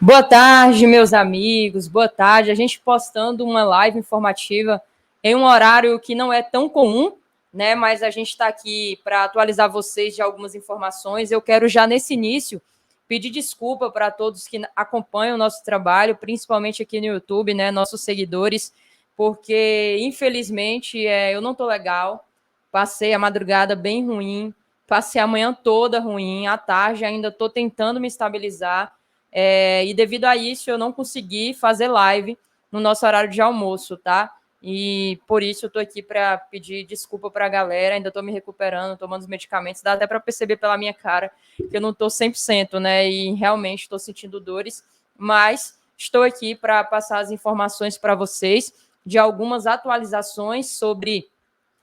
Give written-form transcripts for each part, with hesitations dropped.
Boa tarde, meus amigos. Boa tarde. A gente postando uma live informativa em um horário que não é tão comum, né? Mas a gente está aqui para atualizar vocês de algumas informações. Eu quero já nesse início pedir desculpa para todos que acompanham o nosso trabalho, principalmente aqui no YouTube, né? Nossos seguidores, porque infelizmente eu não estou legal. Passei a madrugada bem ruim, passei a manhã toda ruim, à tarde ainda estou tentando me estabilizar. E devido a isso, eu não consegui fazer live no nosso horário de almoço, tá? E por isso eu tô aqui para pedir desculpa para a galera. Ainda tô me recuperando, tomando os medicamentos. Dá até para perceber pela minha cara que eu não tô 100%, né? E realmente estou sentindo dores, mas estou aqui para passar as informações para vocês de algumas atualizações sobre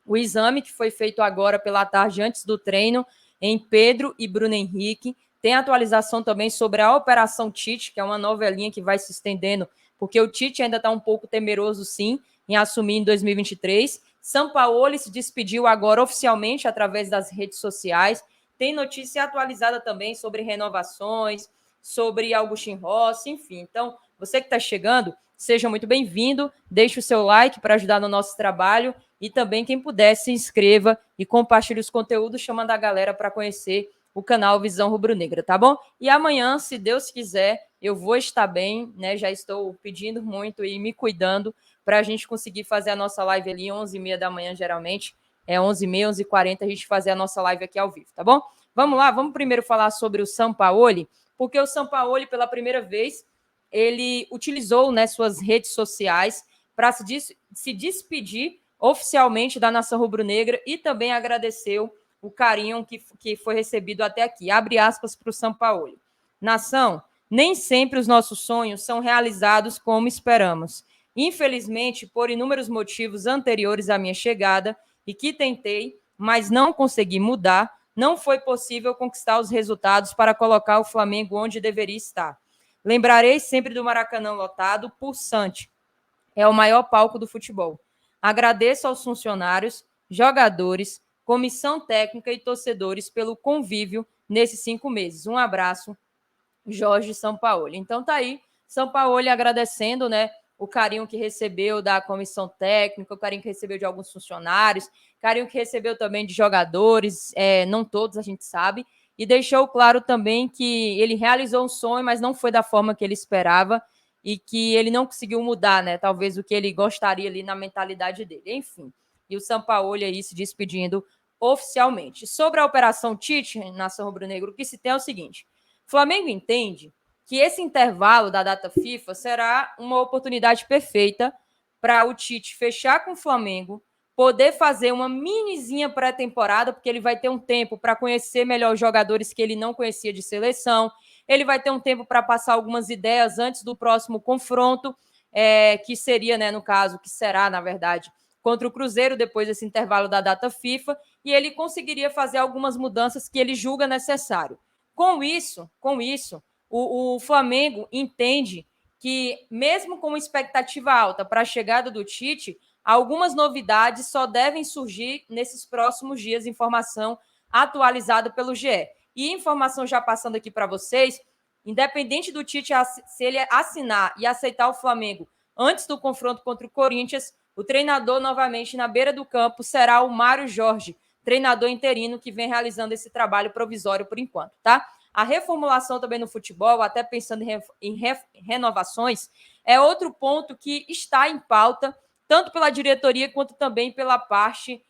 o exame que foi feito agora pela tarde antes do treino em Pedro e Bruno Henrique. Tem atualização também sobre a Operação Tite, que é uma novelinha que vai se estendendo, porque o Tite ainda está um pouco temeroso, sim, em assumir em 2023. Sampaoli se despediu agora oficialmente através das redes sociais. Tem notícia atualizada também sobre renovações, sobre Augustin Rossi, enfim. Então, você que está chegando, seja muito bem-vindo. Deixe o seu like para ajudar no nosso trabalho. E também, quem puder, se inscreva e compartilhe os conteúdos, chamando a galera para conhecer o canal Visão Rubro-Negra, tá bom? E amanhã, se Deus quiser, eu vou estar bem, né? Já estou pedindo muito e me cuidando para a gente conseguir fazer a nossa live ali 11h30 da manhã, geralmente. 11h30, 11h40, a gente fazer a nossa live aqui ao vivo, tá bom? Vamos lá, vamos primeiro falar sobre o Sampaoli, porque o Sampaoli, pela primeira vez, ele utilizou, né, suas redes sociais para se despedir oficialmente da nação rubro-negra e também agradeceu o carinho que foi recebido até aqui. Abre aspas para o Sampaoli. Nação, nem sempre os nossos sonhos são realizados como esperamos. Infelizmente, por inúmeros motivos anteriores à minha chegada e que tentei, mas não consegui mudar, não foi possível conquistar os resultados para colocar o Flamengo onde deveria estar. Lembrarei sempre do Maracanã lotado, pulsante. É o maior palco do futebol. Agradeço aos funcionários, jogadores, comissão técnica e torcedores pelo convívio nesses 5 meses. Um abraço, Jorge Sampaoli. Então tá aí, Sampaoli agradecendo, né, o carinho que recebeu da comissão técnica, o carinho que recebeu de alguns funcionários, carinho que recebeu também de jogadores, não todos a gente sabe, e deixou claro também que ele realizou um sonho, mas não foi da forma que ele esperava e que ele não conseguiu mudar, né, talvez o que ele gostaria ali na mentalidade dele. Enfim, e o Sampaoli aí se despedindo oficialmente. Sobre a Operação Tite, nação rubro-negro, o que se tem é o seguinte: Flamengo entende que esse intervalo da data FIFA será uma oportunidade perfeita para o Tite fechar com o Flamengo, poder fazer uma minizinha pré-temporada, porque ele vai ter um tempo para conhecer melhor os jogadores que ele não conhecia de seleção, ele vai ter um tempo para passar algumas ideias antes do próximo confronto, que seria, né, no caso, que será, na verdade, contra o Cruzeiro, depois desse intervalo da data FIFA, e ele conseguiria fazer algumas mudanças que ele julga necessário. Com isso, o Flamengo entende que, mesmo com expectativa alta para a chegada do Tite, algumas novidades só devem surgir nesses próximos dias, informação atualizada pelo GE. E informação já passando aqui para vocês, independente do Tite, se ele assinar e aceitar o Flamengo antes do confronto contra o Corinthians, o treinador novamente na beira do campo será o Mário Jorge, treinador interino que vem realizando esse trabalho provisório por enquanto, tá? A reformulação também no futebol, até pensando em renovações, é outro ponto que está em pauta, tanto pela diretoria quanto também pela parte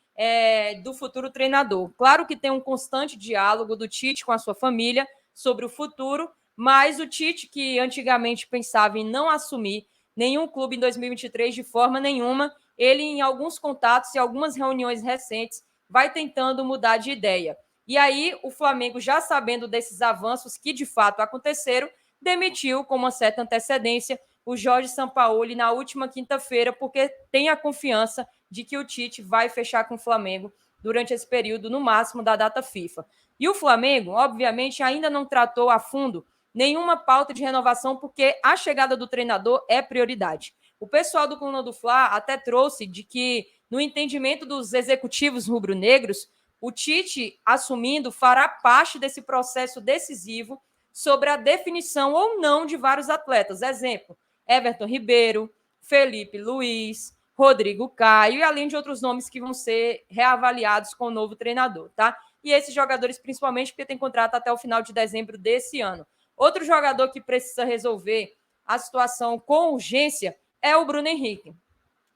do futuro treinador. Claro que tem um constante diálogo do Tite com a sua família sobre o futuro, mas o Tite, que antigamente pensava em não assumir nenhum clube em 2023 de forma nenhuma, ele, em alguns contatos e algumas reuniões recentes, vai tentando mudar de ideia. E aí, o Flamengo, já sabendo desses avanços que de fato aconteceram, demitiu com uma certa antecedência o Jorge Sampaoli na última quinta-feira, porque tem a confiança de que o Tite vai fechar com o Flamengo durante esse período, no máximo, da data FIFA. E o Flamengo, obviamente, ainda não tratou a fundo nenhuma pauta de renovação, porque a chegada do treinador é prioridade. O pessoal do Coluna do Fla até trouxe de que, no entendimento dos executivos rubro-negros, o Tite, assumindo, fará parte desse processo decisivo sobre a definição ou não de vários atletas. Exemplo, Everton Ribeiro, Felipe Luiz, Rodrigo Caio, e além de outros nomes que vão ser reavaliados com o novo treinador, tá? E esses jogadores, principalmente, porque tem contrato até o final de dezembro desse ano. Outro jogador que precisa resolver a situação com urgência é o Bruno Henrique.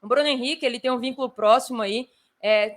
O Bruno Henrique, ele tem um vínculo próximo aí,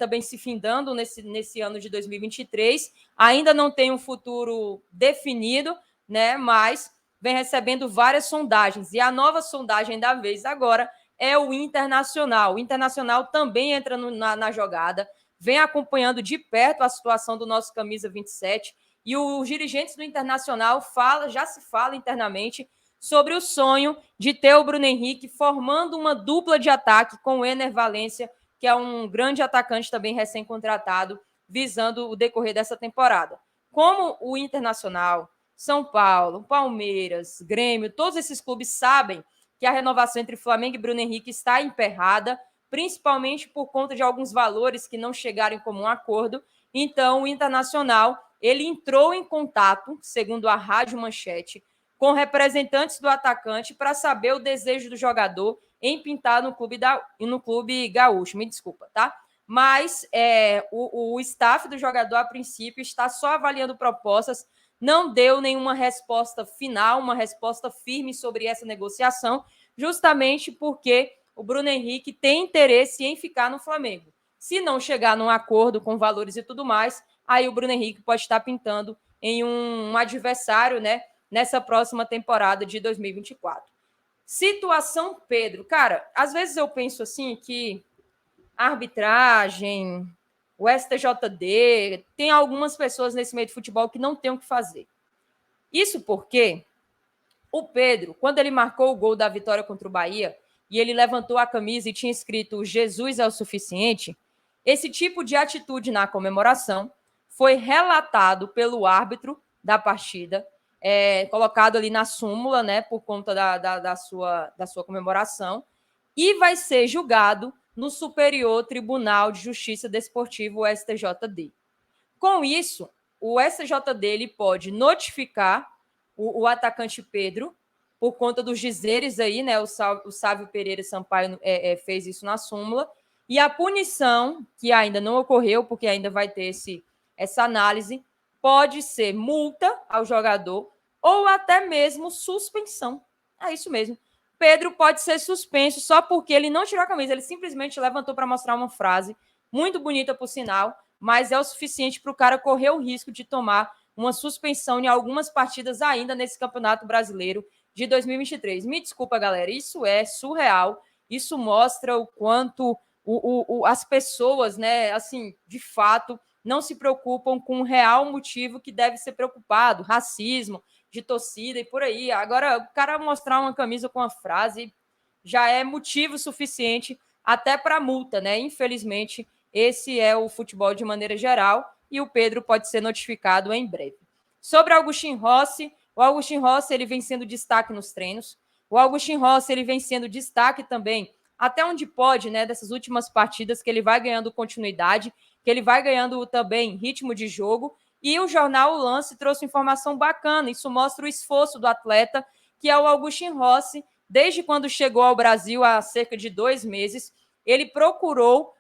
também se findando nesse ano de 2023. Ainda não tem um futuro definido, né? Mas vem recebendo várias sondagens. E a nova sondagem da vez agora é o Internacional. O Internacional também entra na jogada, vem acompanhando de perto a situação do nosso camisa 27. E os dirigentes do Internacional já se fala internamente sobre o sonho de ter o Bruno Henrique formando uma dupla de ataque com o Ener Valencia, que é um grande atacante também recém-contratado, visando o decorrer dessa temporada. Como o Internacional, São Paulo, Palmeiras, Grêmio, todos esses clubes sabem que a renovação entre Flamengo e Bruno Henrique está emperrada, principalmente por conta de alguns valores que não chegaram em comum acordo. Então, o Internacional, ele entrou em contato, segundo a Rádio Manchete, com representantes do atacante para saber o desejo do jogador em pintar no clube gaúcho. Me desculpa, tá? Mas o staff do jogador, a princípio, está só avaliando propostas, não deu nenhuma resposta final, uma resposta firme sobre essa negociação, justamente porque o Bruno Henrique tem interesse em ficar no Flamengo. Se não chegar num acordo com valores e tudo mais, aí o Bruno Henrique pode estar pintando em um adversário, né, nessa próxima temporada de 2024. Situação Pedro. Cara, às vezes eu penso assim que a arbitragem, o STJD, tem algumas pessoas nesse meio de futebol que não tem o que fazer. Isso porque o Pedro, quando ele marcou o gol da vitória contra o Bahia e ele levantou a camisa e tinha escrito Jesus é o suficiente, esse tipo de atitude na comemoração foi relatado pelo árbitro da partida, colocado ali na súmula, né, por conta da sua comemoração, e vai ser julgado no Superior Tribunal de Justiça Desportiva, o STJD. Com isso, o STJD ele pode notificar o atacante Pedro, por conta dos dizeres aí, né? O Sávio Pereira Sampaio fez isso na súmula, e a punição, que ainda não ocorreu, porque ainda vai ter essa análise, pode ser multa ao jogador ou até mesmo suspensão. É isso mesmo. Pedro pode ser suspenso só porque ele não tirou a camisa, ele simplesmente levantou para mostrar uma frase, muito bonita por sinal, mas é o suficiente para o cara correr o risco de tomar uma suspensão em algumas partidas ainda nesse Campeonato Brasileiro de 2023. Me desculpa, galera, isso é surreal, isso mostra o quanto as pessoas, né, assim, de fato, não se preocupam com o real motivo que deve ser preocupado, racismo, de torcida e por aí. Agora, o cara mostrar uma camisa com uma frase já é motivo suficiente até para multa, né? Infelizmente, esse é o futebol de maneira geral e o Pedro pode ser notificado em breve. Sobre Augustin Rossi, o Augustin Rossi ele vem sendo destaque nos treinos. O Augustin Rossi ele vem sendo destaque também até onde pode, né, dessas últimas partidas, que ele vai ganhando continuidade, que ele vai ganhando também ritmo de jogo. E o jornal O Lance trouxe informação bacana. Isso mostra o esforço do atleta, que é o Augustin Rossi. Desde quando chegou ao Brasil, há cerca de 2 meses, ele procurou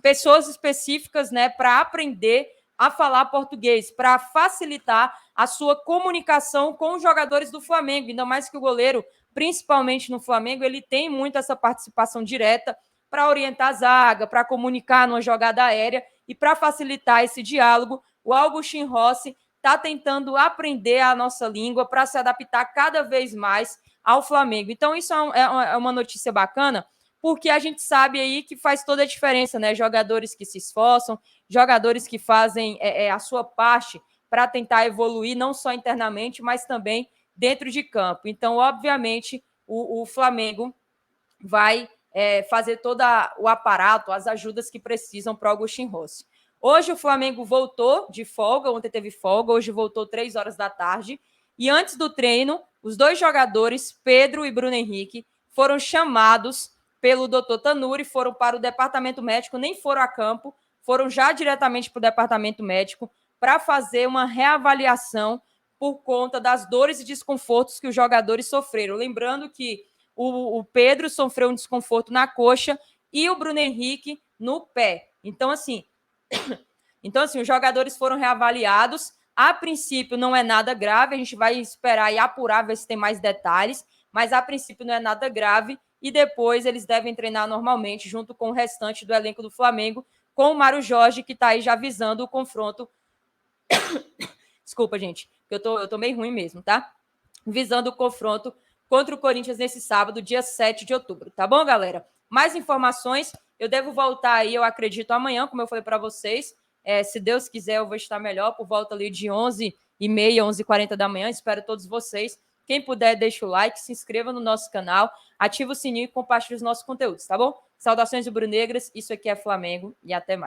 pessoas específicas, né, para aprender a falar português, para facilitar a sua comunicação com os jogadores do Flamengo, ainda mais que o goleiro, principalmente no Flamengo, ele tem muito essa participação direta para orientar a zaga, para comunicar numa jogada aérea e para facilitar esse diálogo. O Augustin Rossi está tentando aprender a nossa língua para se adaptar cada vez mais ao Flamengo. Então, isso é uma notícia bacana, porque a gente sabe aí que faz toda a diferença, né? Jogadores que se esforçam, jogadores que fazem a sua parte para tentar evoluir, não só internamente, mas também dentro de campo. Então, obviamente, o Flamengo vai fazer todo o aparato, as ajudas que precisam para o Augustin Rossi. Hoje o Flamengo voltou de folga, ontem teve folga, hoje voltou 3 horas da tarde, e antes do treino, os 2 jogadores, Pedro e Bruno Henrique, foram chamados pelo Dr. Tanuri, foram para o departamento médico, nem foram a campo, foram já diretamente para o departamento médico para fazer uma reavaliação por conta das dores e desconfortos que os jogadores sofreram. Lembrando que o Pedro sofreu um desconforto na coxa e o Bruno Henrique no pé. Então, assim, os jogadores foram reavaliados. A princípio, não é nada grave. A gente vai esperar e apurar, ver se tem mais detalhes. Mas, a princípio, não é nada grave. E depois eles devem treinar normalmente, junto com o restante do elenco do Flamengo, com o Mário Jorge, que está aí já visando o confronto. Desculpa, gente, eu tô meio ruim mesmo, tá? Visando o confronto contra o Corinthians nesse sábado, dia 7 de outubro. Tá bom, galera? Mais informações, eu devo voltar aí, eu acredito, amanhã, como eu falei para vocês. Se Deus quiser, eu vou estar melhor por volta ali de 11h30, 11h40 da manhã. Espero todos vocês. Quem puder, deixa o like, se inscreva no nosso canal, ativa o sininho e compartilhe os nossos conteúdos, tá bom? Saudações rubro-negras, isso aqui é Flamengo e até mais.